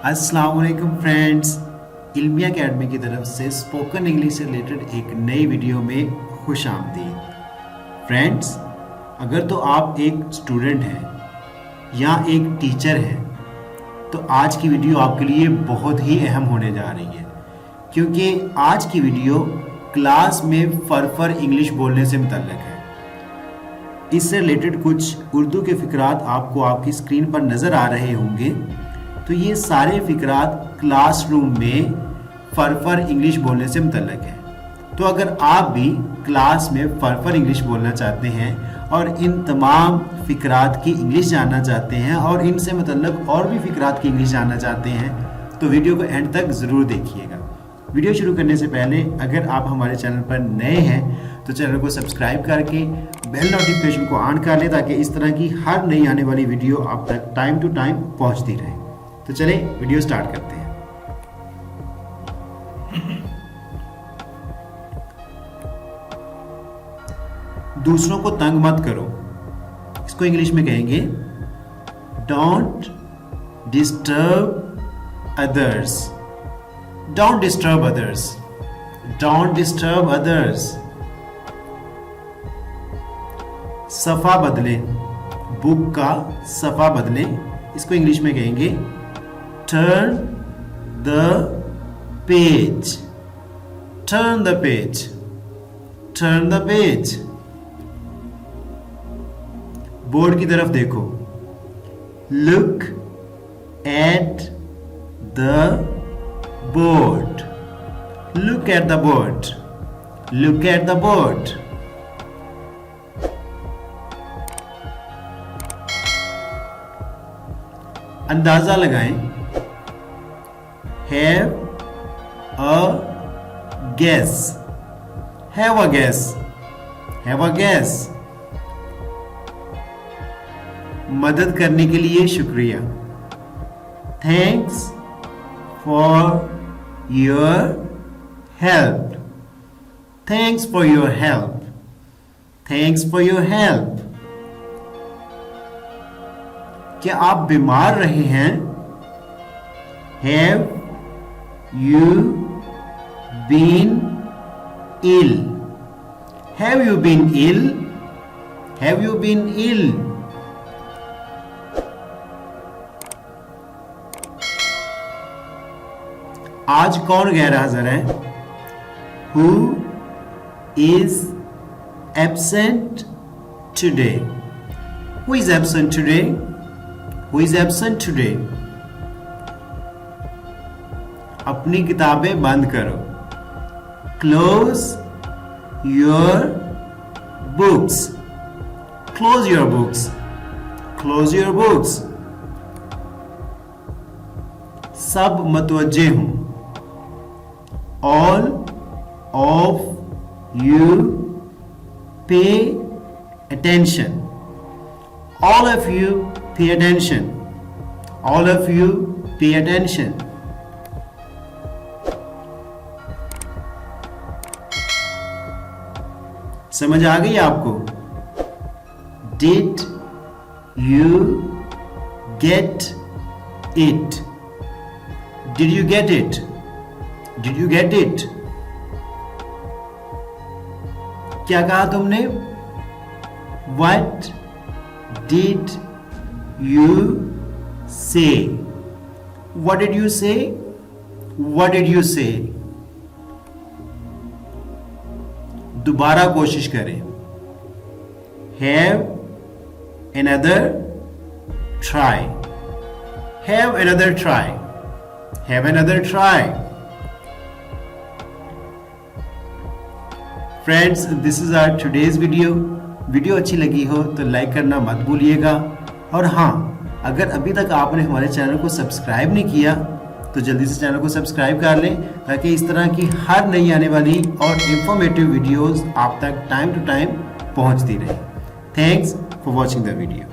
अस्सलाम वालेकुम friends, इल्मिया academy की तरफ से स्पोकन इंग्लिश से रिलेटेड एक नई वीडियो में खुश आमदीद। फ्रेंड्स, अगर तो आप एक स्टूडेंट हैं या एक टीचर हैं तो आज की वीडियो आपके लिए बहुत ही अहम होने जा रही है, क्योंकि आज की वीडियो क्लास में फर इंग्लिश बोलने से मुतल्लिक है। इससे रिलेटेड कुछ उर्दू के फ़िक्रात आपको आपकी स्क्रीन पर नज़र आ रहे होंगे। तो ये सारे फ़िक्रात क्लासरूम में फर इंग्लिश बोलने से मुतल्लिक है। तो अगर आप भी क्लास में फर इंग्लिश बोलना चाहते हैं और इन तमाम फ़िक्रात की इंग्लिश जानना चाहते हैं और इनसे मुतल्लिक और भी फ़िक्रात की इंग्लिश जानना चाहते हैं तो वीडियो को एंड तक ज़रूर देखिएगा। वीडियो शुरू करने से पहले अगर आप हमारे चैनल पर नए हैं तो चैनल को सब्सक्राइब करके बेल नोटिफिकेशन को ऑन कर लें ताकि इस तरह की हर नई आने वाली वीडियो आप तक टाइम टू टाइम पहुंचती रहे। तो चलें वीडियो स्टार्ट करते हैं। दूसरों को तंग मत करो, इसको इंग्लिश में कहेंगे don't disturb others. Don't disturb others, don't disturb others. सफ़ा बदलें, बुक का सफ़ा बदलें, इसको इंग्लिश में कहेंगे turn the page. Turn the page, turn the page. Board की तरफ देखो, look at the board. Look at the board, look at the board. अंदाजा लगाएं, have a guess. Have a guess, have a guess. मदद करने के लिए शुक्रिया, thanks for your help. Thanks for your help, thanks for your help. क्या आप बीमार रहे हैं? Have you been ill. Have you been ill, have you been ill. आज कौन गैर हाजिर है? Who is absent today. Who is absent today? Who is absent today? अपनी किताबें बंद करो, close your books, close your books, close your books। सब मतवज्जे हूं, all of you pay attention, all of you pay attention, all of you pay attention। समझ आ गई आपको? Did you get it? Did you get it? Did you get it? क्या कहा तुमने? What did you say? What did you say? What did you say? दोबारा कोशिश करें, have another try, have another try, have another try। Friends, this is our today's video। Video अच्छी लगी हो तो लाइक करना मत भूलिएगा, और हाँ, अगर अभी तक आपने हमारे चैनल को सब्सक्राइब नहीं किया तो जल्दी से चैनल को सब्सक्राइब कर लें ताकि इस तरह की हर नई आने वाली और इंफॉर्मेटिव वीडियोस आप तक टाइम टू टाइम पहुंचती रहे। Thanks for watching the video.